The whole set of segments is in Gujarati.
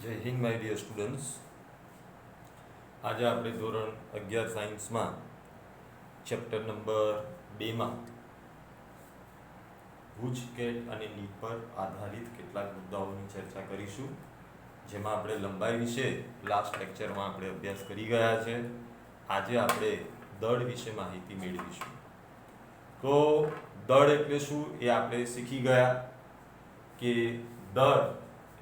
જય હિન્દ માય ડિયર સ્ટુડન્ટ્સ. આજે આપણે ધોરણ 11 સાયન્સમાં ચેપ્ટર નંબર 2માં ગુજકેટ અને નીટ પર આધારિત કેટલાક મુદ્દાઓની ચર્ચા કરીશું, જેમાં આપણે લંબાઈ વિશે લાસ્ટ લેક્ચરમાં આપણે અભ્યાસ કરી ગયા છે. આજે આપણે દળ વિશે માહિતી મેળવીશું. તો દળ એટલે શું એ આપણે શીખી ગયા કે દળ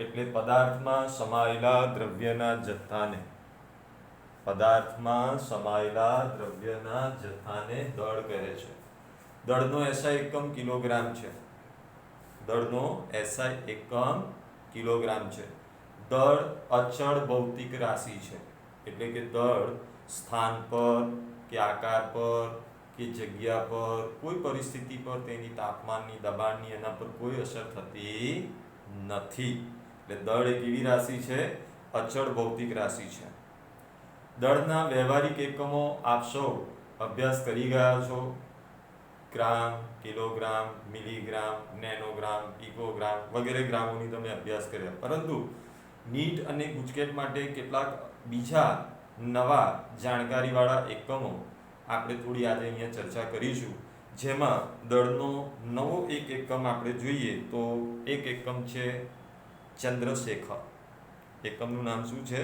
એટલે પદાર્થમાં સમાયેલા દ્રવ્યના જથ્થાને દળ કહે છે. દળનો SI એકમ કિલોગ્રામ છે. દળ અચળ ભૌતિક રાશિ છે, એટલે કે દળ સ્થાન પર કે આકાર પર કે જગ્યા પર કોઈ પરિસ્થિતિ પર તેની તાપમાનની, દબાણની એના પર કોઈ અસર થતી નથી. એટલે દળ એક એવી રાશિ છે, અચળ ભૌતિક રાશિ છે. દળના વ્યવહારિક એકમો આપ સૌ અભ્યાસ કરી ગયા છો. ગ્રામ, કિલોગ્રામ, મિલીગ્રામ, નેનોગ્રામ, પિકોગ્રામ વગેરે ગ્રામોની તમે અભ્યાસ કર્યા. પરંતુ નીટ અને ગુજકેટ માટે કેટલાક બીજા નવા જાણકારીવાળા એકમો આપણે થોડી આજે અહીંયા ચર્ચા કરીશું. જેમાં દળનો નવો એક એકમ આપણે જોઈએ તો એક એકમ છે ચંદ્રશેખર. એકમનું નામ શું છે?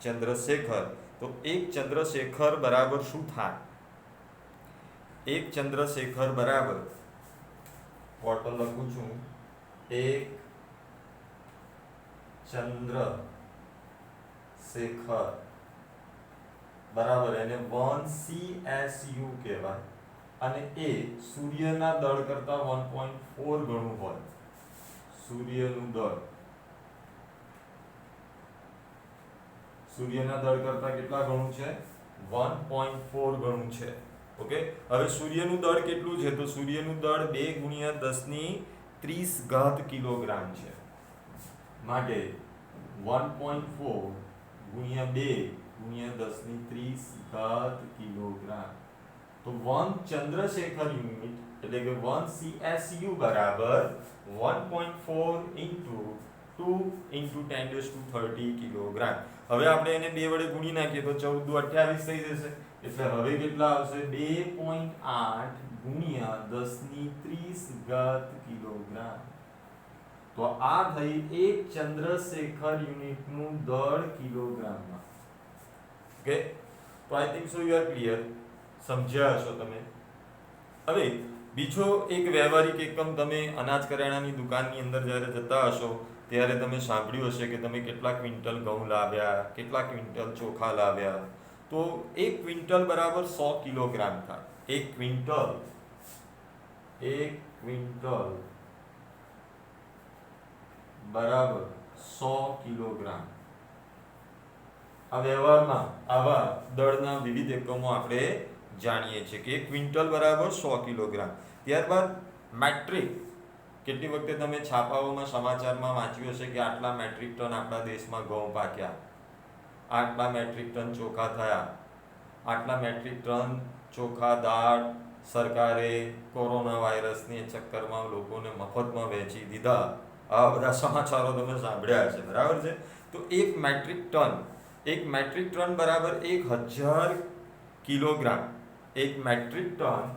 ચંદ્રશેખર. તો એક ચંદ્રશેખર બરાબર શું થાય? એક ચંદ્રશેખર બરાબર, બોટલ લખું છું, એક ચંદ્રશેખર બરાબર એને 1 CSU કહેવાય, અને એ સૂર્યના દળ કરતા 1.4 ગણું હોય. સૂર્યનું દળ સૂર્યના દળ કરતા કેટલા ગણું છે? 1.4 ગણું છે. ઓકે, હવે સૂર્યનું દળ કેટલું છે? તો સૂર્યનું દળ 2 × 10⁻30 કિલોગ્રામ છે. માટે 1.4 × 2 × 10⁻30 કિલોગ્રામ. તો 1 ચંદ્રશેખર યુનિટ એટલે કે 1 CSU બરાબર 1.4 × 2 × 10⁻30 કિલોગ્રામ. હવે આપણે એને 2 વડે ગુણી નાખીએ તો 14 દુ 28 થઈ જશે. એટલે હવે કેટલા આવશે? 2.8 × 10⁻30 કિલોગ્રામ. તો આ થઈ એક ચંદ્રશેખર યુનિટનું દળ કિલોગ્રામમાં. ઓકે, તો I think so you are clear. સમજ્યા હશો તમે. હવે બીજો એક વ્યવહારિક એકમ તમે અનાજ કરિયાણાની દુકાનની અંદર જ્યારે જતા હશો ત્યારે તમે સાંભળ્યું હશે કે તમે કેટલા ક્વિન્ટલ ઘઉં લાવ્યા, કેટલા ક્વિન્ટલ ચોખા લાવ્યા. તો 1 ક્વિન્ટલ બરાબર 100 કિલોગ્રામ થાય. 1 ક્વિન્ટલ બરાબર 100 કિલોગ્રામ. આ વ્યવહારમાં આવા દળના વિવિધ એકમો આપણે જાણીએ છીએ કે 1 ક્વિન્ટલ બરાબર 100 કિલોગ્રામ. ત્યારબાદ મેટ્રિક. કેટલી વખતે તમે છાપાઓમાં, સમાચારમાં વાંચ્યું હશે કે આટલા મેટ્રિક ટન આપણા દેશમાં ઘઉં પાક્યા, આટલા મેટ્રિક ટન ચોખા થયા, આટલા મેટ્રિક ટન ચોખા, દાળ સરકારે કોરોના વાયરસની ચક્કરમાં લોકોને મફતમાં વહેંચી દીધા. આવા બધા સમાચારો તમે સાંભળ્યા હશે, બરાબર છે. તો એક મેટ્રિક ટન બરાબર 1000 કિલોગ્રામ. એક મેટ્રિક ટન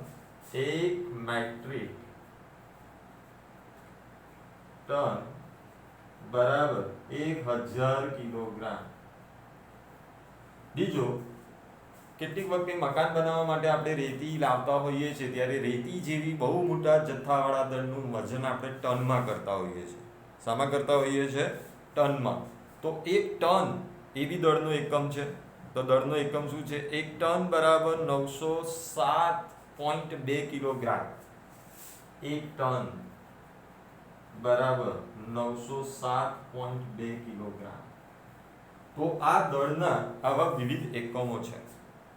બરાબર 1000 કિલોગ્રામ. બીજો, કેટલીક વખતે મકાન બનાવવા માટે આપણે રેતી લાવતા હોઈએ છીએ ત્યારે રેતી જેવી બહુ મોટા જથ્થાવાળા દળનું વજન આપણે ટનમાં કરતા હોઈએ છીએ. શામાં કરતા હોઈએ છીએ? ટનમાં. તો 1 ટન એવી દળનો એકમ છે. તો દળનો એકમ શું છે? 1 ટન બરાબર 907.2 કિલોગ્રામ. 1 ટન બરાબર 907.2 કિલોગ્રામ. તો આ દળના આવા વિવિધ એકમો છે.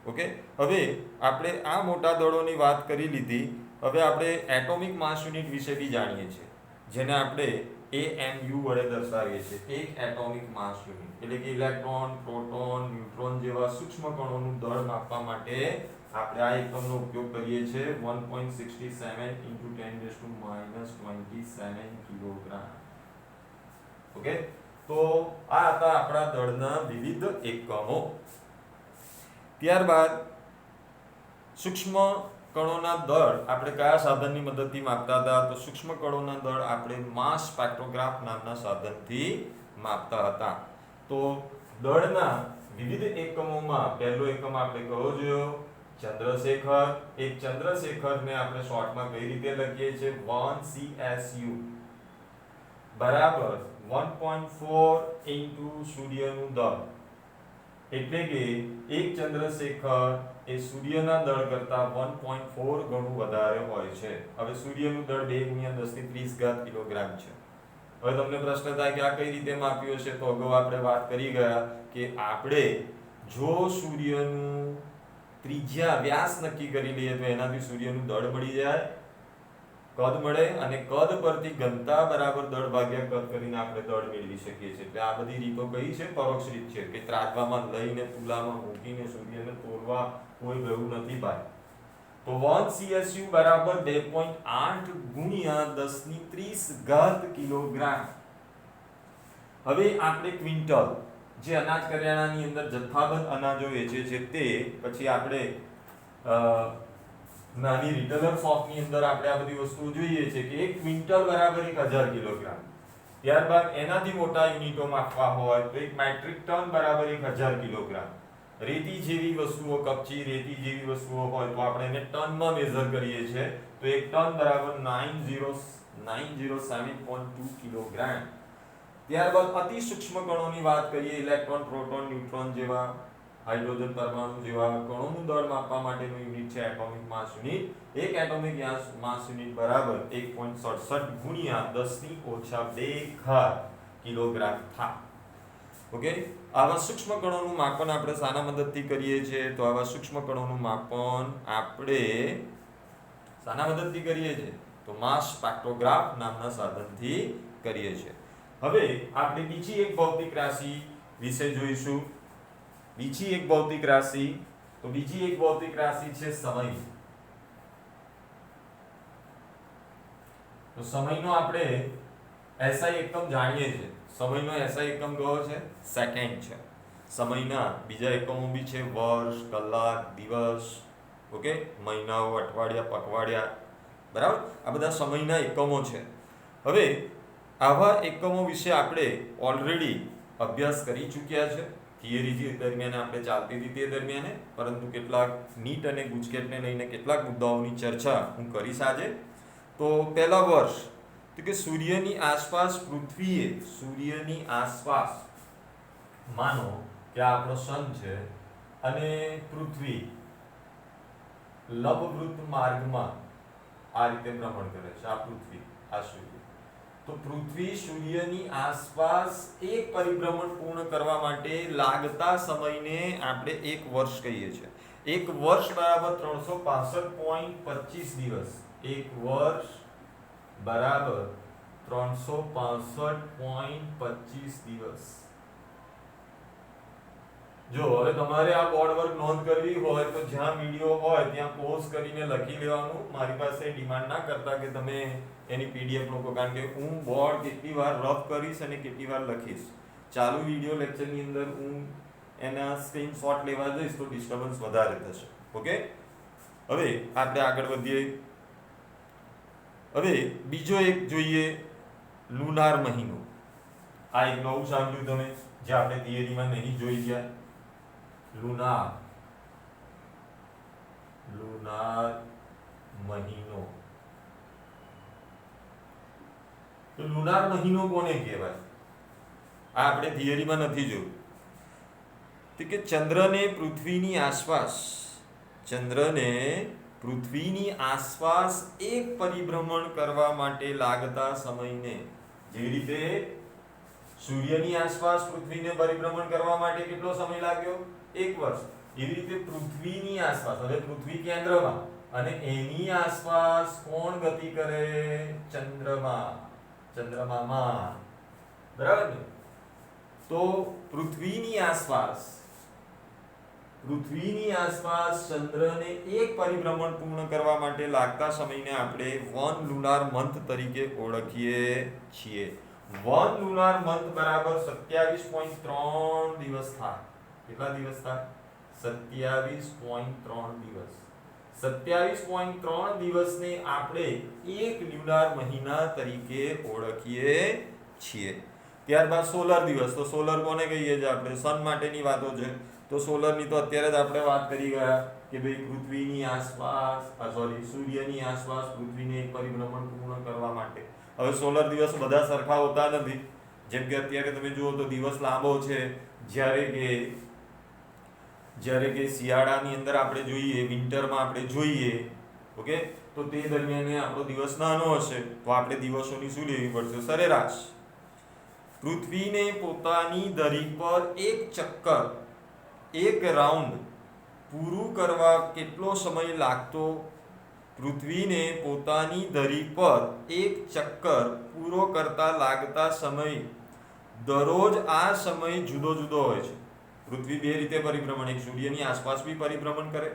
ઓકે, હવે આપણે આ મોટા દળોની વાત કરી લીધી. હવે આપણે એટોમિક માસ યુનિટ વિશે બી જાણીએ છીએ, જેને આપણે AMU વડે દર્શાવીએ છીએ. એક એટોમિક માસ યુનિટ એટલે કે ઇલેક્ટ્રોન, પ્રોટોન, ન્યુટ્રોન જેવા સૂક્ષ્મ કણોનું દળ માપવા માટે આપણે આ એકમનો ઉપયોગ કરીએ છીએ. 1.67 × 10⁻27 કિલોગ્રામ. ઓકે, તો આ હતા આપણા દળના વિવિધ એકમો. ત્યારબાદ સૂક્ષ્મ કણોના દળ આપણે કયા સાધનની મદદથી માપતા હતા? તો સૂક્ષ્મ કણોના દળ આપણે માસ સ્પેક્ટ્રોગ્રાફ નામના સાધનથી માપતા હતા. તો દળના વિવિધ એકમોમાં પહેલો એકમ આપણે કયો જોયો? ચંદ્રશેખર. એક ચંદ્રશેખરને આપણે શોર્ટમાં કઈ રીતે લખીએ છીએ? 1 CSU બરાબર 1.4 ઇન્ટુ સૂર્યનું દળ. એટલે કે એક ચંદ્રશેખર એ સૂર્યના દળ કરતા 1.4 ગણું વધારે હોય છે. હવે સૂર્યનું દળ 2 × 10⁻30 કિલોગ્રામ છે. હવે તમને પ્રશ્ન થાય કે આ કઈ રીતે માપ્યું છે? તો અગાઉ આપણે વાત કરી ગયા કે આપણે જો સૂર્યનું ત્રિજ્યા વ્યાસ નક્કી કરી લઈએ તો એનાથી સૂર્યનું દળ મળી જાય, કદ મળે, અને કદ પરથી ઘનતા બરાબર દળ ભાગ્યા કદ કરીને આપણે દળ મેળવી શકીએ છીએ. એટલે આ બધી રીતો કઈ છે? પરોક્ષ રીત છે કે ત્રાજવામાં લઈને તુલામાં મૂકીને સૂર્યને તોલવા કોઈ ગયું નથી ભાઈ. તો 1 CSU બરાબર 2.8 × 10⁻30 કિલોગ્રામ. હવે આપણે ક્વિન્ટલ જે અનાજ કરિયાણાની અંદર જથ્થાબંધ અનાજો વેચે છે તે પછી આપણે નાની રિટેલર શોપની અંદર આપણે આ બધી વસ્તુઓ જોઈએ છે કે 1 ક્વિન્ટલ બરાબર 1000 કિલોગ્રામ. ત્યારબાદ એનાથી મોટા યુનિટોમાં આપવા હોય તો 1 મેટ્રિક ટન બરાબર 1000 કિલોગ્રામ. રેતી જેવી વસ્તુઓ, કપચી રેતી જેવી વસ્તુઓ હોય તો આપણે એને ટનમાં મેઝર કરીએ છીએ તો 1 ટન બરાબર 9007.2 કિલોગ્રામ. ત્યારબાદ અતિ સૂક્ષ્મ કણોની વાત કરીએ, ઇલેક્ટ્રોન, પ્રોટોન, ન્યુટ્રોન જેવા, હાઇડ્રોજન પરમાણુ જેવા કણોનું દળ માપવા માટેનું યુનિટ છે એટોમિક માસ યુનિટ. એક એટોમિક માસ યુનિટ બરાબર 1.67 × 10⁻2 કિલોગ્રામ થાય. ઓકે, આવા સૂક્ષ્મ કણોનું માપન આપણે શાના મદદથી કરીએ છીએ? તો આવા સૂક્ષ્મ કણોનું માપન આપણે શાના મદદથી કરીએ છીએ? તો માસ સ્પેક્ટ્રોગ્રાફ નામના સાધનથી કરીએ છીએ. હવે આપણે બીજી એક ભૌતિક રાશિ વિશે જોઈશું. બીજી એક ભૌતિક રાશિ છે સમય. તો સમયનો આપણે SI એકમ જાણીએ છીએ. સમયનો SI એકમ કયો છે? સેકન્ડ છે. સમયના બીજા એકમો બી છે વર્ષ, કલાક, દિવસ, ઓકે, મહિનાઓ, અઠવાડિયા, પખવાડિયા, બરાબર. આ બધા સમયના એકમો છે. હવે આવા એકમો વિશે આપણે ઓલરેડી અભ્યાસ કરી ચૂક્યા છે. થિયરી દરમિયાન આપણે ચાલતી હતી તે દરમિયાન, પરંતુ કેટલાક નીટ અને ગુજકેટને લઈને કેટલાક મુદ્દાઓની ચર્ચા હું કરીશ આજે. તો પહેલા વર્ષ તો કે સૂર્યની આસપાસ માનો કે આપણો સન છે અને પૃથ્વી લંબવૃત્ત માર્ગમાં આ રીતે ભ્રમણ કરે છે. આ પૃથ્વી, આ સૂર્ય. તો પૃથ્વી સૂર્યની આસપાસ એક પરિભ્રમણ પૂર્ણ કરવા માટે લાગતા સમયને આપણે 1 વર્ષ કહીએ છીએ. 1 વર્ષ બરાબર 365.25 દિવસ. 1 વર્ષ બરાબર 365.25 દિવસ. જો હવે તમારે આ બોર્ડ વર્ક નોંધ કરવી હોય તો જ્યાં વિડીયો હોય ત્યાં પોઝ કરીને લખી લેવાનું. મારી પાસે ડિમાન્ડ ના કરતા કે તમે એની PDF લોકો, કારણ કે હું બોર્ડ કેટલી વાર રફ કરીશ અને કેટલી વાર લખીશ. ચાલુ વિડીયો લેક્ચરની અંદર હું એના સ્ક્રીનશોટ લેવા જઈશ તો ડિસ્ટર્બન્સ વધારે થશે. ઓકે, હવે આપણે આગળ વધીએ. હવે બીજો એક જોઈએ, લુનાર મહિનો. આ એક નવું સાંભળ્યું તમે, જે આપણે થિયરીમાં નહીં જોઈ ગયા. લુનાર મહિનો. તો લુનાર મહિનો કોને કહેવાય? આ આપણે થિયરીમાં નથી જોયું. તો કે ચંદ્રને પૃથ્વીની આસપાસ એક પરિભ્રમણ કરવા માટે લાગતા સમયને, જેવી રીતે સૂર્યની આસપાસ પૃથ્વીને પરિભ્રમણ કરવા માટે કેટલો સમય લાગ્યો? 1 વર્ષ. એવી રીતે પૃથ્વીની આસપાસ, હવે પૃથ્વી કેન્દ્રમાં અને એની આસપાસ કોણ ગતિ કરે? ચંદ્રમામાં, બરાબર ને? તો પૃથ્વીની આસપાસ ચંદ્રને એક પરિભ્રમણ પૂર્ણ કરવા માટે લાગતા સમયને આપણે 1 લુનાર મંથ તરીકે ઓળખીએ છીએ. 1 લુનાર મંથ બરાબર 27.3 દિવસ થાય. કેટલા દિવસ થાય? 27.3 દિવસ. 27.3 દિવસને આપણે એક લ્યુનાર મહિના તરીકે ઓળખીએ છીએ. ત્યારબાદ સોલર દિવસ. તો સોલર કોને કહીએ છીએ આપણે? સન માટેની વાતો છે. તો સોલરની તો અત્યારે જ આપણે વાત કરી ગયા કે ભાઈ પૃથ્વીની આસપાસ સૂર્યની આસપાસ પૃથ્વીને એક પરિભ્રમણ પૂર્ણ કરવા માટે. હવે સોલર દિવસ બધા સરખા હોતા નથી. જેમ કે અત્યારે તમે જુઓ તો દિવસ લાંબો છે, જ્યારે કે શિયાળાની અંદર આપણે જોઈએ, વિન્ટરમાં આપણે જોઈએ, ઓકે, તો તે દરમિયાન આપણો દિવસ નાનો હશે, તો આપણે દિવસોની શું લેવી પડશે? સરેરાશ. પૃથ્વીને પોતાની ધરી પર એક ચક્કર, એક રાઉન્ડ પૂરું કરવા કેટલો સમય લાગતો? પૃથ્વીને પોતાની ધરી પર એક ચક્કર પૂરો કરતા લાગતા સમય દરરોજ આ સમય જુદો જુદો હોય છે. પૃથ્વી બે રીતે પરિભ્રમણ, એક સૂર્યની આસપાસ બી પરિભ્રમણ કરે,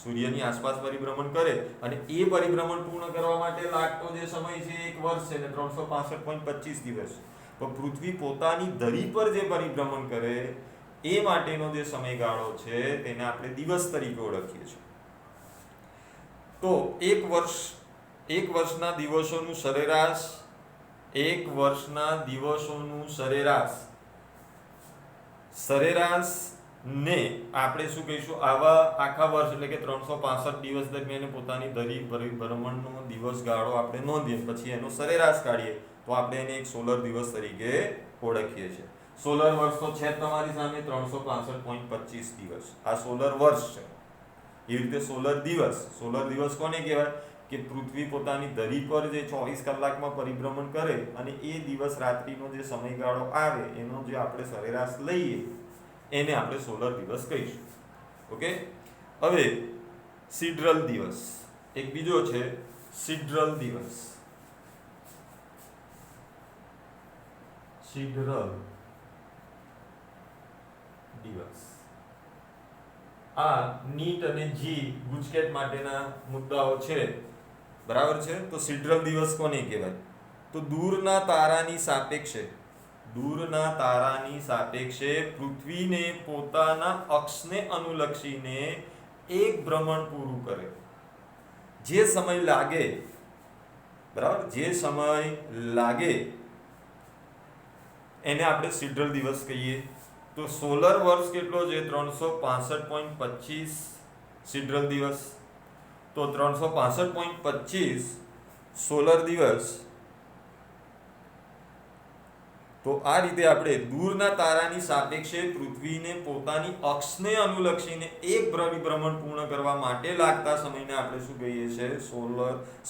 સૂર્યની આસપાસ પરિભ્રમણ કરે, અને એ પરિભ્રમણ પૂર્ણ કરવા માટે લાગતો જે સમય છે 1 વર્ષ છે, ને 365.25 દિવસ. તો પૃથ્વી પોતાની ધરી પર જે પરિભ્રમણ કરે એ માટેનો જે સમયગાળો છે તેને આપણે દિવસ તરીકે ઓળખીએ છીએ. તો એક વર્ષના દિવસોનું સરેરાશ ને આપણે શું કહીશું? આવા આખા વર્ષ એટલે કે 365 દિવસ દરમિયાન પોતાની ધરી પરિભ્રમણનો દિવસગાળો આપણે નોંધીએ, પછી એનો સરેરાશ કાઢીએ તો આપણે એને એક સોલર દિવસ તરીકે ઓળખીએ છીએ. સોલર વર્ષ તો છે તમારી સામે 365.25 દિવસ. આ સોલર વર્ષ છે. એવી રીતે સોલર દિવસ કોને કહેવાય? કે પૃથ્વી પોતાની ધરી પર જે 24 કલાકમાં પરિભ્રમણ કરે અને એ દિવસ રાત્રિનો જે સમયગાળો આવે એનો જે આપણે સરેરાશ લઈએ એને આપણે સોલર દિવસ કહીશું. ઓકે. હવે સિડરલ દિવસ એક બીજો છે. સિડરલ દિવસ આ નીટ અને જી ગુજકેટ માટેના મુદ્દાઓ છે, બરાબર છે. તો સિડરલ દિવસ કોને કહેવાય? તો દૂરના તારાની સાપેક્ષે પૃથ્વીને પોતાના અક્ષને અનુલક્ષીને એક ભ્રમણ પૂરું કરે. જે સમય લાગે એને આપણે સિડરલ દિવસ કહીએ. તો સોલર વર્ષ કેટલો છે? 365.25 સિડરલ દિવસ. તો 365.25 સોલર દિવસ. તો આ રીતે આપણે દૂરના તારાની સાપેક્ષે પૃથ્વીને પોતાની અક્ષને અનુલક્ષીને એક પરિભ્રમણ પૂર્ણ કરવા માટે લાગતા સમયને આપણે શું કહીએ છીએ?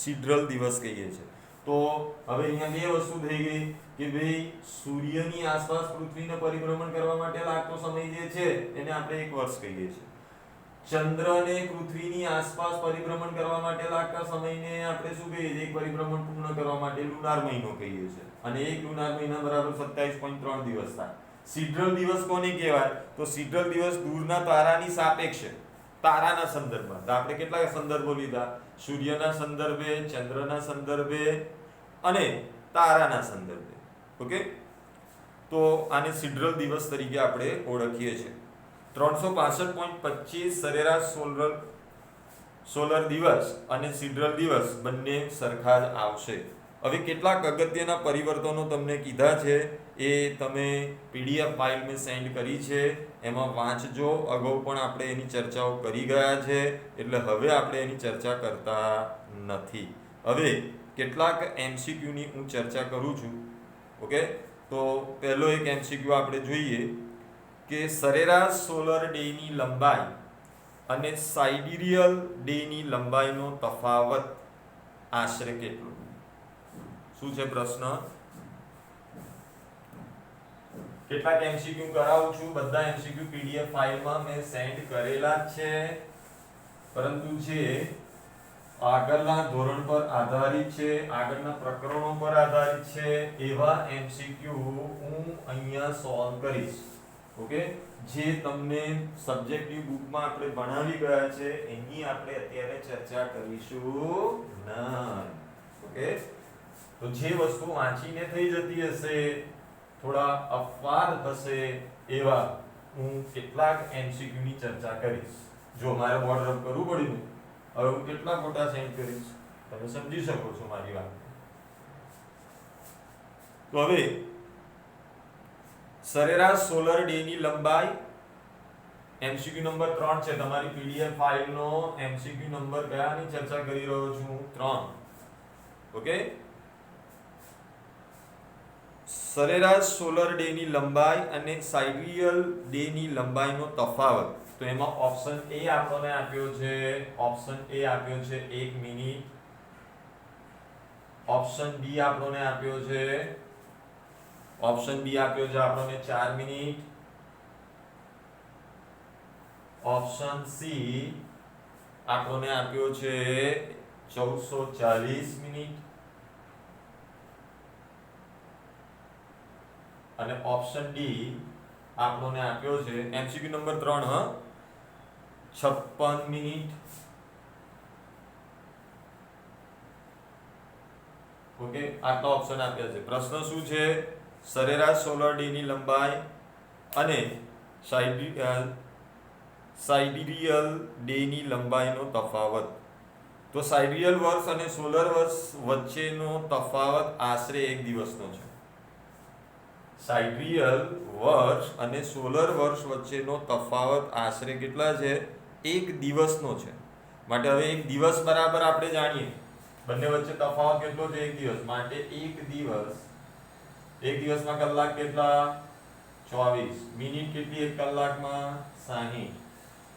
સિડરલ દિવસ કહીએ છીએ. તો હવે અહીંયા બે વસ્તુ થઈ ગઈ કે ભાઈ સૂર્યની આસપાસ પૃથ્વીને પરિભ્રમણ કરવા માટે લાગતો સમય જે છે એને આપણે 1 વર્ષ કહીએ છીએ. ચંદ્રને પૃથ્વીની આસપાસ પરિભ્રમણ કરવા માટે લાગતા સમયને આપણે શું કહીએ છીએ? એક પરિભ્રમણ પૂર્ણ કરવા માટે લુનાર મહિનો કહીએ છીએ. અને એક લુનાર મહિના બરાબર 27.3 દિવસ થાય. સિડરલ દિવસ કોને કહેવાય? તો સિડરલ દિવસ દૂરના તારાની સાપેક્ષે, તારાના સંદર્ભમાં. તો આપણે કેટલા સંદર્ભો લીધા? સૂર્યના સંદર્ભે, ચંદ્રના સંદર્ભે અને તારાના સંદર્ભે. ઓકે. તો આને સિડરલ દિવસ તરીકે આપણે ઓળખીએ છીએ. 365.25 સરેરાશ સોલર દિવસ અને સિડરલ દિવસ બંને સરખા જ આવશે. હવે કેટલાક અગત્યના પરિવર્તનો તમને કીધા છે એ તમે PDF ફાઇલ મેં સેન્ડ કરી છે, એમાં વાંચજો. અગાઉ પણ આપણે એની ચર્ચાઓ કરી ગયા છે, એટલે હવે આપણે એની ચર્ચા કરતા નથી. હવે કેટલાક MCQની હું ચર્ચા કરું છું. ઓકે. તો પહેલો એક MCQ આપણે જોઈએ કે સરેરાશ સોલર ડેની લંબાઈ અને સાઇડિરિયલ ડેની લંબાઈનો તફાવત આશરે કેટલો? શું છે પ્રશ્ન? કેટલાક MCQ કરાવું છું. બધા MCQ PDF ફાઇલમાં મેં સેન્ડ કરેલા જ છે, પરંતુ જે આગળના ધોરણ પર આધારિત છે, આગળના પ્રકરણો પર આધારિત છે એવા MCQ હું અહીંયા સોલ્વ કરીશ. ઓકે. જે તમને સબ્જેક્ટિવ બુકમાં આપણે ભણાવી ગયા છે એની આપણે અત્યારે ચર્ચા કરીશું નહીં. ઓકે. તો જે વસ્તુ વાંચીને થઈ જતી હશે, થોડા અપવાદ હશે એવા હું કેટલાક MCQ ની ચર્ચા કરીશ. જો મારે બોર્ડ રબ કરવું પડ્યું, હવે હું કેટલા ફોટા સેન્ડ કરીશ, તમે સમજી શકો છો મારી વાત. તો હવે સરેરાશ સોલર ડે ની લંબાઈ MCQ નંબર 3 છે. તમારી PDF ફાઇલનો MCQ નંબર કયાની ચર્ચા કરી રહ્યો છું? 3. ઓકે. સરેરાશ સોલર ડે ની લંબાઈ અને સાઇડિયલ ડે ની લંબાઈનો તફાવત. તો એમાં ઓપ્શન A આપણને આપ્યો છે, ઓપ્શન A આપ્યો છે 1 મિનિટ, ઓપ્શન B આપણને આપ્યો છે, ઓપ્શન B આપ્યો છે આપણને 4 મિનિટ, ઓપ્શન C આપણને આપ્યો છે 1440 મિનિટ અને ઓપ્શન D આપણને આપ્યો છે MCQ નંબર 3 56 મિનિટ. ઓકે, આટલા ઓપ્શન આપ્યા છે. પ્રશ્ન શું છે? સરેરાશ સોલર ડે ની લંબાઈ અને સાઇડિયલ ડે ની લંબાઈનો તફાવત. તો સાઇડિયલ વર્ષ અને સોલર વર્ષ વચ્ચેનો તફાવત આશરે 1 દિવસનો છે. સાઇડિયલ વર્ષ અને સોલર વર્ષ વચ્ચેનો તફાવત આશરે કેટલા છે? 1 દિવસનો છે. માટે હવે 1 દિવસ બરાબર આપણે જાણીએ બંને વચ્ચે તફાવત કેટલો છે? 1 દિવસ. માટે 1 દિવસ, 1 દિવસમાં કલાક કેટલા? 24. મિનિટ કેટલી 1 કલાકમાં? 60.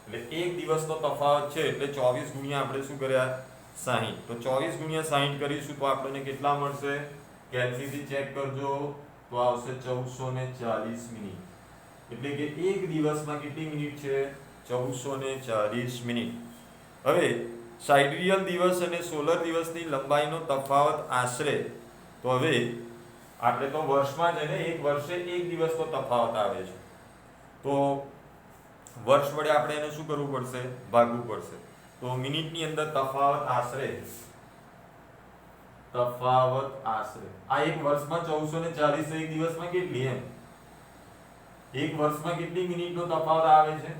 એટલે 1 દિવસનો તફાવત છે એટલે 24 ગુણ્યા આપણે શું કર્યા? 60. તો 24 ગુણ્યા 60 કરીશું તો આપણને કેટલા મળશે? કેલ્સીથી ચેક કરજો તો આવશે 1440 મિનિટ. એટલે કે 1 દિવસમાં કેટલી મિનિટ છે? 1440 મિનિટ. હવે સાઇડિયલ દિવસ અને સોલર દિવસની લંબાઈનો તફાવત આશરે, તો હવે આપણે તો વર્ષમાં છે ને, 1 વર્ષે 1 દિવસનો તફાવત આવે છે. તો વર્ષ વડે આપણે એને શું કરવું પડશે? ભાગવું પડશે. તો મિનિટની અંદર તફાવત આશરે આ 1 વર્ષમાં 1440 તો 1 દિવસમાં કેટલી? એમ 1 વર્ષમાં કેટલી મિનિટનો તફાવત આવે છે?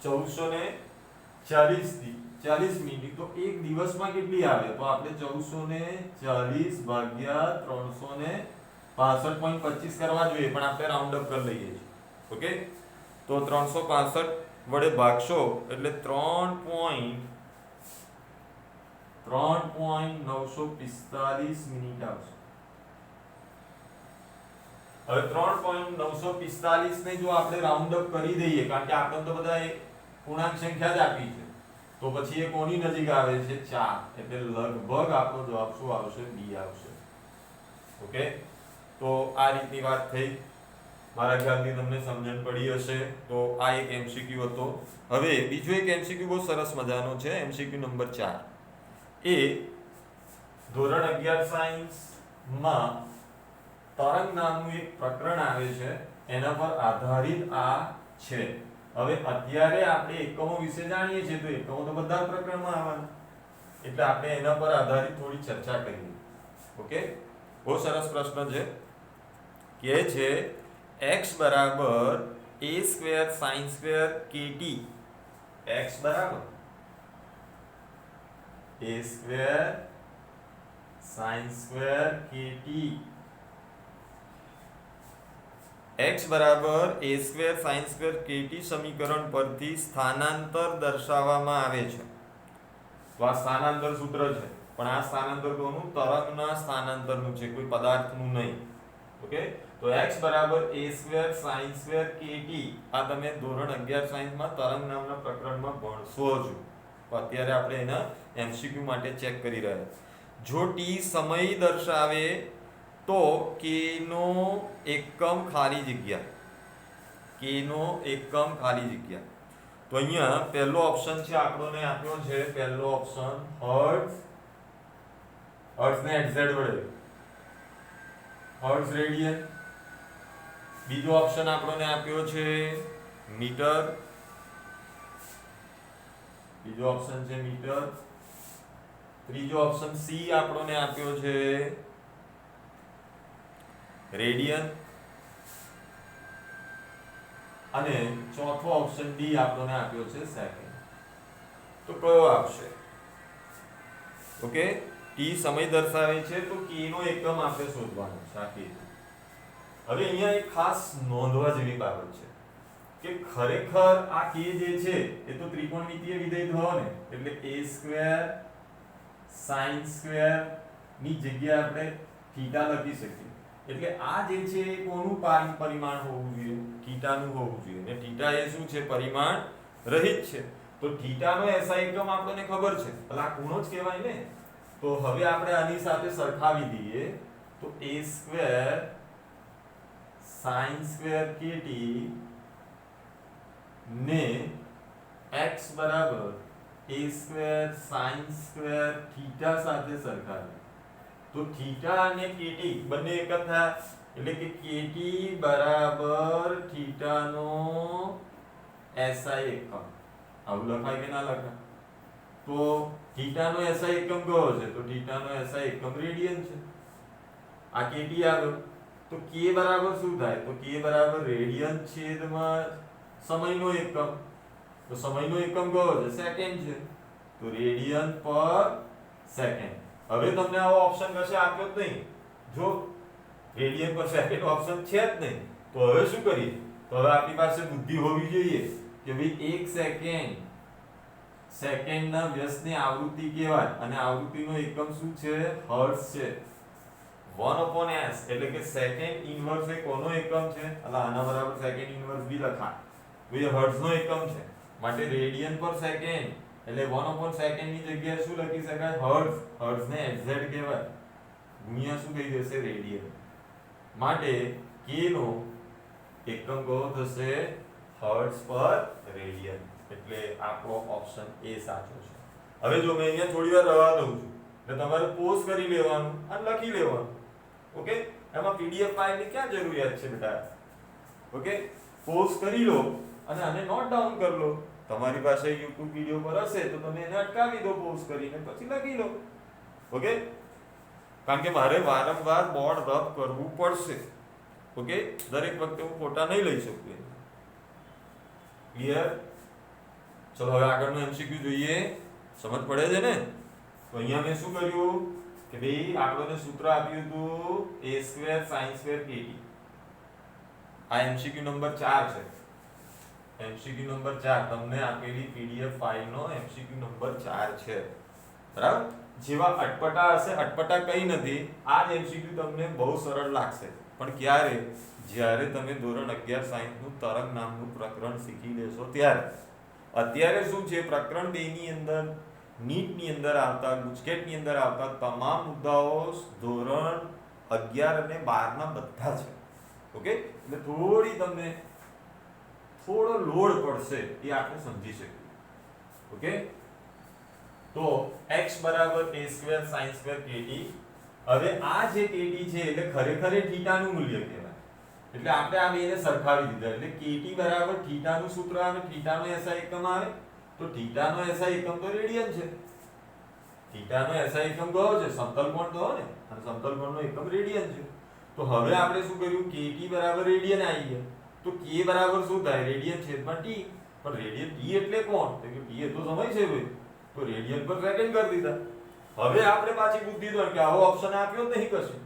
1440 થી 40 મિનિટ. તો 1 દિવસમાં કેટલી આવે? તો આપણે 1440 ભાગ્યા 365.25 કરવા જોઈએ, પણ આપણે રાઉન્ડ અપ કરી લઈએ છીએ. ઓકે, તો 365 વડે ભાગશો એટલે 3.945 મિનિટ આવશે. હવે 3.945 ને જો આપણે રાઉન્ડ અપ કરી દઈએ, કારણ કે આપણે તો બધા પૂર્ણાંક સંખ્યા જ આપી છે, તો પછી એ કોની નજીક આવે છે? 4. એટલે લગભગ આપણો જવાબ શું આવશે? B આવશે. ઓકે, તો આ રીતની વાત થઈ. મારા ખ્યાલથી તમને સમજણ પડી હશે. તો આ એક MCQ હતો. હવે બીજો એક MCQ બહુ સરસ મજાનો છે, MCQ નંબર 4. એ ધોરણ 11 સાયન્સમાં તરંગ નામનું એક પ્રકરણ આવે છે, એના પર આધારિત આ છે. હવે અત્યારે આપણે એકમો વિશે જાણીએ છીએ, તો એકમો તો બધા પ્રકરણમાં આવવાના, એટલે આપણે એના પર આધારિત થોડી ચર્ચા કરીએ. ઓકે, બહુ સરસ પ્રશ્ન છે. કે છે x બરાબર a² sin² kt. x બરાબર a² sin² kt. x બરાબર a² sin² kt સમીકરણ પરથી સ્થાનાંતર દર્શાવવામાં આવે છે. તો આ સ્થાનાંતર સૂત્ર છે, પણ આ સ્થાનાંતર કોનું? તરંગના સ્થાનાંતરનું છે, કોઈ પદાર્થનું નહીં. ઓકે, તો x બરાબર a² sin² kt. આ તમે ધોરણ 11 સાયન્સમાં તરંગ નામના પ્રકરણમાં ભણશો જ. તો અત્યારે આપણે એના MCQ માટે ચેક કરી રહ્યા. જો t સમય દર્શાવે તો k નો એકમ ખાલી જગ્યા, k નો એકમ ખાલી જગ્યા. તો અહીંયા પહેલો ઓપ્શન છે આપણને આપ્યો છે, પહેલો ઓપ્શન હર્ટ્ઝ, હર્ટ્ઝને HZ વડે હર્ટ્ઝ રેડિયન. બીજો ઓપ્શન આપણને આપ્યો છે મીટર, બીજો ઓપ્શન છે મીટર. ત્રીજો ઓપ્શન C આપણને આપ્યો છે રેડિયન અને ચોથો ઓપ્શન ડી આપણને આપ્યો છે સેકન્ડ. તો કયો આવશે? ઓકે, ટી સમય દર્શાવે છે તો કે નો એકમ આપણે શોધવાનો છે આ કે. હવે અહીંયા એક ખાસ નોંધવા જેવી બાબત છે કે ખરેખર આ કે જે છે એ તો ત્રિકોણમિતિય વિધેય થયો ને, એટલે a² sin² ની જગ્યાએ આપણે થીટા લખી શકીએ. એટલે આ જે છે એ કોનું પરિમાણ હોવું જોઈએ? થીટાનું હોવું જોઈએ. ને થીટા એ શું છે? પરિમાણ રહિત છે. તો થીટાનો SI એકમ આપણને ખબર છે, એટલે આ ખૂણો જ કહેવાય ને. તો હવે આપણે આની સાથે સરખાવી દઈએ તો a² sin² kt ને x બરાબર a² sin² થીટા સાથે સરખાવીએ તો થીટા અને kt બંને એક જ થયા, એટલે કે kt બરાબર થીટાનો SI એકમ. આવું લખાય કે ના લખાય? તો થીટાનો SI એકમ કયો છે? તો થીટાનો SI એકમ રેડિયન છે. આ kt આવ્યો તો k બરાબર શું થાય? તો k બરાબર રેડિયન છેદમાં સમયનો એકમ. તો સમયનો એકમ કયો છે? સેકન્ડ છે. તો રેડિયન પર સેકન્ડ. હવે તમને આવો ઓપ્શન કશે આપ્યો જ નહીં. જો રેડિયન પર સેકન્ડ ઓપ્શન છે જ નહીં તો હવે શું કરીએ? તો હવે આપણી પાસે બુદ્ધિ હોવી જોઈએ કે ભાઈ 1 સેકન્ડના વ્યસ્તની આવૃત્તિ કહેવાય અને આવૃત્તિનો એકમ શું છે? હર્ટ્ઝ છે. 1/s એટલે કે સેકન્ડ ઇન્વર્સ એ કોનો એકમ છે? એટલે આના બરાબર સેકન્ડ ઇન્વર્સ બી લખાય. તો એ હર્ટ્ઝનો એકમ છે. માટે રેડિયન પર સેકન્ડ એટલે 1/સેકન્ડ ની જગ્યાએ શું લખી શકાય? હર્ટ્ઝ. હર્ટ્ઝ ને એક્ઝેક્ટ કહેવાય. ગુણ્યા શું થઈ જશે? રેડિયન. માટે k નો એકમ કયો થશે? હર્ટ્ઝ પર રેડિયન. એટલે આપણો ઓપ્શન એ સાચો છે. હવે જો મેં અહીંયા થોડી વાર રવા દઉં છું એટલે તમારે પોઝ કરી લેવાનું અને લખી લેવાનું. ઓકે, એમાં PDF ફાઇલની ક્યાં જરૂરિયાત છે બેટા? ઓકે, પોઝ કરી લો અને આને નોટ ડાઉન કરી લો. તમારી પાસે YouTube વિડિયો પર હશે તો તમે એને અટકાવી દો પોઝ કરીને, પછી લખી લો. ઓકે, કારણ કે મારે વારંવાર બોર્ડ રબ કરવું પડશે. ઓકે, દરેક વખતે હું ફોટા નહીં લઈ શકું. ક્લિયર? ચલો હવે આગળનો MCQ જોઈએ. સમજ પડે છે ને? તો અહીંયા મેં શું કર્યું કે ભાઈ આપણને સૂત્ર આપ્યું હતું a² sin² kt. આ MCQ નંબર 4 છે. MCQ નંબર 4 તમને આપેલી PDF ફાઇલનો MCQ નંબર 4 છે. બરાબર? જેવા અટપટા હશે, અટપટા કઈ નથી, આ જ MCQ તમને બહુ સરળ લાગશે. પણ ક્યારે? જ્યારે તમે ધોરણ 11 સાયન્સનું તરંગ નામનું પ્રકરણ શીખી લેશો ત્યારે. અત્યારે શું છે? પ્રકરણ 2 ની અંદર નીટની અંદર આવતા, ગુજકેટની અંદર આવતા તમામ મુદ્દાઓ ધોરણ 11 અને 12 ના બધા છે. ઓકે, એટલે થોડી તમને થોડો લોડ પડશે એ આપણે સમજી શકીએ. ઓકે, તો x બરાબર a² sin² kt. હવે આ જે kt છે એટલે ખરેખર થીટાનું મૂલ્ય કહેવાય. એટલે આપણે આ બેને સરખાવી દીધા. એટલે kt બરાબર થીટાનું સૂત્ર આવે, થીટાનો SI એકમ આવે. તો થીટાનો SI એકમ તો રેડિયન છે. થીટાનો SI એકમ કયો છે? સમતલ કોણ તો ને, અને સમતલ કોણનો એકમ રેડિયન છે. તો હવે આપણે શું કર્યું? kt બરાબર રેડિયન આવી ગયા. તો k બરાબર શું થાય? રેડિયન છેદમાં t. પણ રેડિયન t એટલે કોણ? તો કે t એ તો સમય છે ભાઈ. તો રેડિયન પર સેકન્ડ કરી દીધા. હવે આપણે પાછી બુદ્ધિ દો કે આવો ઓપ્શન આપ્યો નહીં કશું.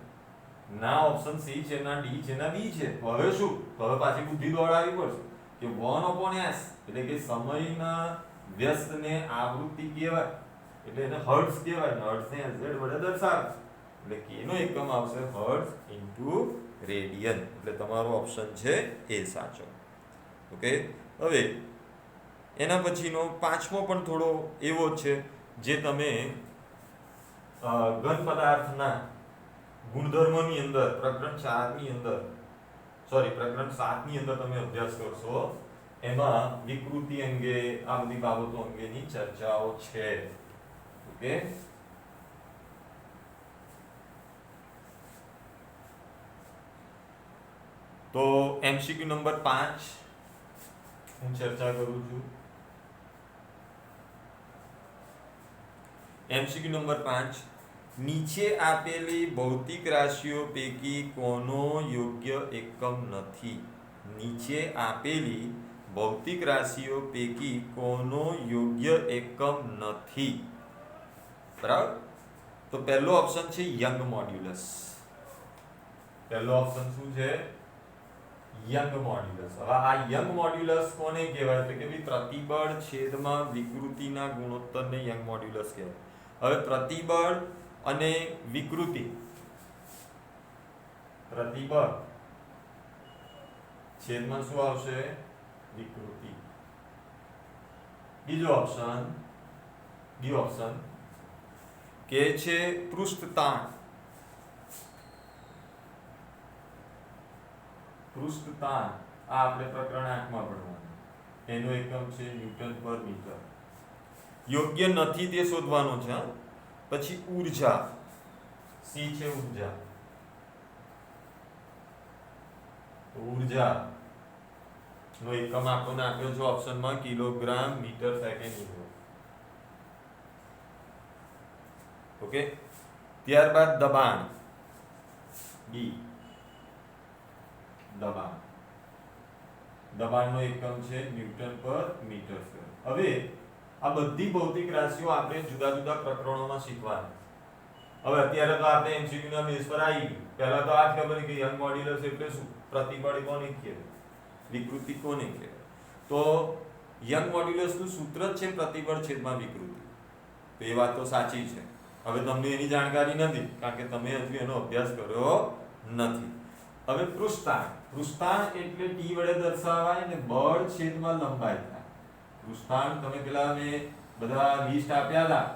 ના ઓપ્શન C છે, ના D છે, ના B છે. હવે શું? તો હવે પાછી બુદ્ધિ દોડાવવી પડશે કે 1/s એટલે કે સમયના વ્યસ્તને આવૃત્તિ કહેવાય. એટલે એને હર્ટ્ઝ કહેવાય. હર્ટ્ઝને z વડે દર્શાવે. એટલે k નો એકમ આવશે હર્ટ્ઝ ઇન્ટુ રેડિયન. એટલે તમારો ઓપ્શન છે એ સાચો. ઓકે, હવે એના પછીનો પાંચમો પણ થોડો એવો છે જે તમે ઘન પદાર્થના ગુણધર્મોની અંદર પ્રકરણ 4 ની અંદર પ્રકરણ 7 ની અંદર તમે અભ્યાસ કરશો. એમાં વિકૃતિ અંગે આ બધી બાબતો અંગેની ચર્ચાઓ છે. ઓકે, તો MCQ નંબર 5 હું ચર્ચા કરું છું. MCQ નંબર 5 નીચે આપેલી ભૌતિક રાશિઓ પૈકી કોનો યોગ્ય એકમ નથી? નીચે આપેલી ભૌતિક રાશિઓ પૈકી કોનો યોગ્ય એકમ નથી? બરાબર. તો પહેલો ઓપ્શન છે યંગ મોડ્યુલસ. પહેલો ઓપ્શન શું છે? Young modulus. હવે આ યંગ મોડ્યુલસ કોને કહેવાય? તો કે ભાઈ પ્રતિબળ છેદમાં વિકૃતિના ગુણોત્તરને યંગ મોડ્યુલસ કહેવાય. હવે પ્રતિબળ અને વિકૃતિ, પ્રતિબળ છેદમાં શું આવશે? વિકૃતિ. બીજો ઓપ્શન કે છે પૃષ્ઠતાણ. પૃષ્ઠતાણ આ આપણે પ્રકરણ 8 માં ભણવાનું. એનો એકમ છે ન્યૂટન પર મીટર. યોગ્ય નથી તે શોધવાનું છે. પછી ઊર્જા, સી છે ઊર્જા. ઊર્જા નો એકમ આપણને આપ્યો છે ઓપ્શનમાં kilogram metre second inverse. Okay. ત્યારબાદ દબાણ, ડી. દબાણનો એકમ છે ન્યૂટન પર મીટર સ્ક્વેર. હવે આ બધી ભૌતિક રાશિઓ આપણે જુદા જુદા પ્રકરણોમાં શીખવાની. હવે અત્યારે તો આપણે એમસીક્યુ ના બેઝ પર આવી ગયું. પહેલા તો આ જ ખબર કે યંગ મોડ્યુલસ એટલે શું, પ્રતિબળ કોને કહેવાય, વિકૃતિ કોને કહેવાય. તો યંગ મોડ્યુલસ નું સૂત્ર જ છે પ્રતિબળ છેદમાં વિકૃતિ. તો એ વાત તો સાચી છે. હવે તમને એની જાણકારી નથી કારણ કે તમે હજુ એનો અભ્યાસ કર્યો નથી. હવે પૃષ્ઠતાણ. પૃષ્ઠતાણ એટલે ટી વડે દર્શાવાય ને બળ છેદમાં લંબાઈ થાય. પૃષ્ઠતાણ તમે પેલા મેં બધા લિસ્ટ આપ્યા હતા,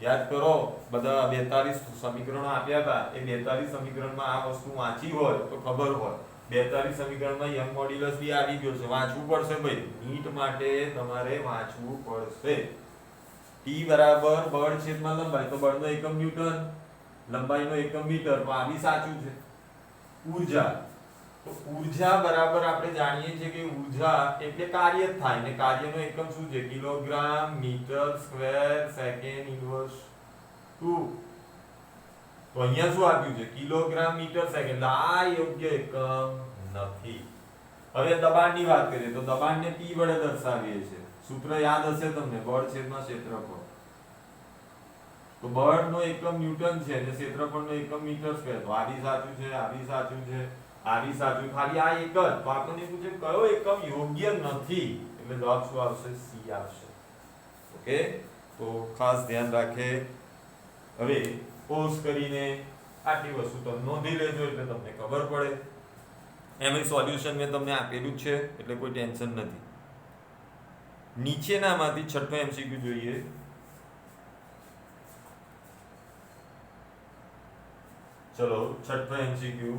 યાદ કરો. બધા 42 સમીકરણો આપ્યા હતા. એ 42 સમીકરણમાં આ વસ્તુ વાંચી હોય તો ખબર હોય. 42 સમીકરણમાં યંગ મોડ્યુલસ બી આવી ગયો છે. વાંચવું પડશે ભાઈ. નીટ માટે તમારે વાંચવું પડશે. ટી બરાબર બળ છેદમાં લંબાઈ, તો બળનો એકમ ન્યૂટન, લંબાઈનો એકમ મીટર. તો આ બી સાચું છે. ઊર્જા, તો ઊર્જા બરાબર આપણે જાણીએ છીએ કે ઊર્જા એટલે કાર્ય થાય ને કાર્યનો એકમ શું છે? Kilogram metre square second inverse 2. તો અહીંયા શું આપ્યું છે? Kilogram metre second. આ યોગ્ય એકમ નથી. હવે દબાણની વાત કરીએ તો દબાણને P વડે દર્શાવીએ છીએ. સૂત્ર યાદ હશે તમને, બળ છેદમાં ક્ષેત્રફળ. તો બળનો એકમ ન્યૂટન છે અને ક્ષેત્રફળનો એકમ મીટર સ્ક્વેર. તો આ બી સાચું છે, આ બી સાચું છે, આ બી સાચું. ખાલી આ એક જ. તો આપણને પૂછે કયો એકમ યોગ્ય નથી, એટલે જવાબ શું આવશે? સી આવશે. ઓકે. તો ખાસ ધ્યાન રાખે. હવે પોઝ કરીને આટલી વસ્તુ તમે નોંધી લેજો એટલે તમને ખબર પડે. એમાં સોલ્યુશન મેં તમને આપેલું જ છે એટલે કોઈ ટેન્શન નથી. નીચેનામાંથી છઠ્ઠો એમસીક્યુ જોઈએ. ચલો છઠ્ઠો એમસીક્યુ.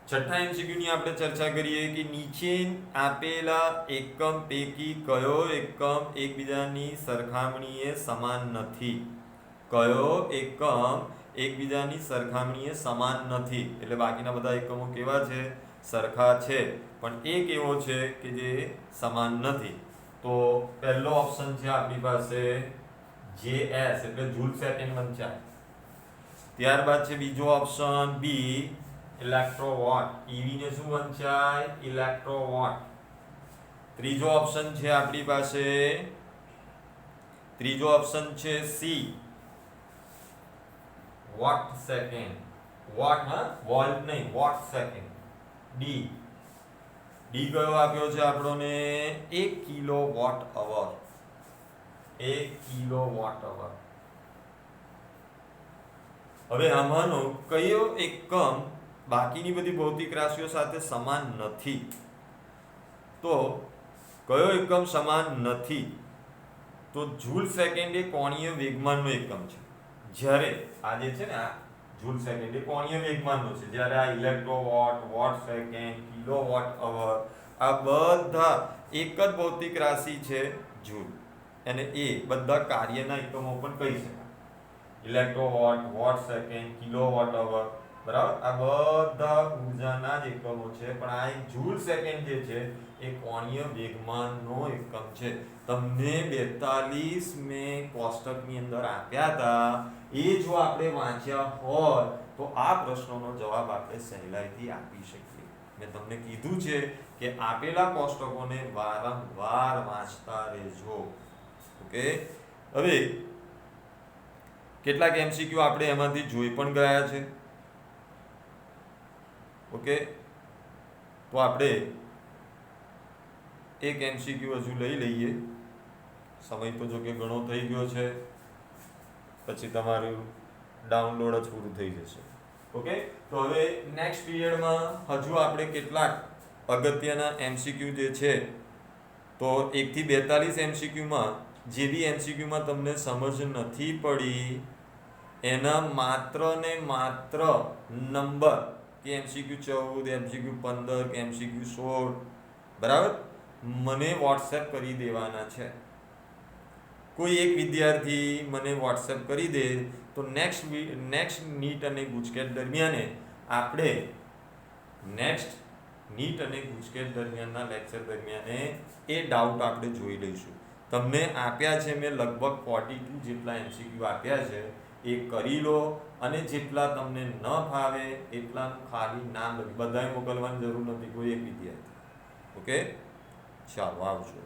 છઠ્ઠા એમસીક્યુ ની આપણે ચર્ચા કરીએ કે નીચે આપેલા એકમ પૈકી કયો એકમ એકબીજાની સરખામણીએ સમાન નથી? કયો એકમ એકબીજાની સરખામણીએ સમાન નથી? એટલે બાકીના બધા એકમો કેવા છે? સરખા છે, પણ એક એવો છે કે જે સમાન નથી. તો પહેલો ઓપ્શન છે આપણી પાસે JS એટલે જૂલ સેકન્ડ વંચાય. ત્યારબાદ છે બીજો ઓપ્શન બી ઇલેક્ટ્રોવોટ. ઈવી ને શું વંચાય? ઇલેક્ટ્રોવોટ. ત્રીજો ઓપ્શન છે આપણી પાસે, ત્રીજો ઓપ્શન છે સી વોટ સેકન્ડ. વોટ, હા, વોલ્ટ નહીં, વોટ સેકન્ડ. ડી કયો આપ્યો છે આપણને? 1 કિલોવોટ અવર. 1 kilowatt hour. હવે આમાંનો કયો એકમ બાકીની બધી ભૌતિક રાશિઓ સાથે સમાન નથી? તો કયો એકમ સમાન નથી? તો જૂલ સેકન્ડ એ કોણીય વેગમાનનો એકમ છે. જ્યારે આ જે છે ને આ જૂલ સેકન્ડ એ કોણીય વેગમાનનો છે. જ્યારે આ ઇલેક્ટ્રોવોટ, વોટ સેકન્ડ, કિલોવોટ અવર આ બધા એક જ ભૌતિક રાશિ છે જૂલ. અને એ બધા કાર્યના એકમો પણ કહી શકાય. ઇલેક્ટ્રોવોટ, વોટ સેકન્ડ, કિલોવોટ અવર બરાબર, આ બધા ઉર્જાના જ એકમો છે, પણ આ એક જૂલ સેકન્ડ જે છે એ કોણીય વેગમાનનો એકમ છે. તમને 42 મેં કોષ્ટકની અંદર આપ્યા હતા, એ જો આપણે વાંચ્યા હોય તો આ પ્રશ્નોનો જવાબ આપણે સહેલાઈથી આપી શકીએ. મેં તમને કીધું છે કે આપેલા કોષ્ટકોને વારંવાર વાંચતા રહેજો. ઓકે, હવે કેટલાક MCQ આપણે એમાંથી જોઈ પણ ગયા છે. ઓકે, તો આપણે એક MCQ હજુ લઈ લઈએ. સમય તો જો કે ઘણો થઈ ગયો છે, પછી તમારું ડાઉનલોડ જ પૂરું થઈ જશે. ઓકે, તો હવે નેક્સ્ટ પીરિયડમાં હજુ આપણે કેટલાક અગત્યના MCQ જે છે, તો 1 થી 42 MCQમાં જે બી MCQમાં તમને સમજ નથી પડી એના માત્ર ને માત્ર નંબર કે MCQ 14, MCQ 15 કે MCQ 16, બરાબર, મને વોટ્સએપ કરી દેવાના છે. કોઈ એક વિદ્યાર્થી મને વોટ્સએપ કરી દે તો નેક્સ્ટ નીટ અને ગુજકેટ દરમિયાન આપણે દરમિયાનના લેક્ચર દરમિયાન એ ડાઉટ આપણે જોઈ લઈશું. તમને આપ્યા છે મેં લગભગ 42 જેટલા MCQ આપ્યા છે, એ કરી લો અને જેટલા તમને ન ફાવે એટલાનું ખાલી નામ બધાએ મોકલવાની જરૂર નથી, કોઈ એક વિદ્યાર્થી. ઓકે, ચાલો આવજો.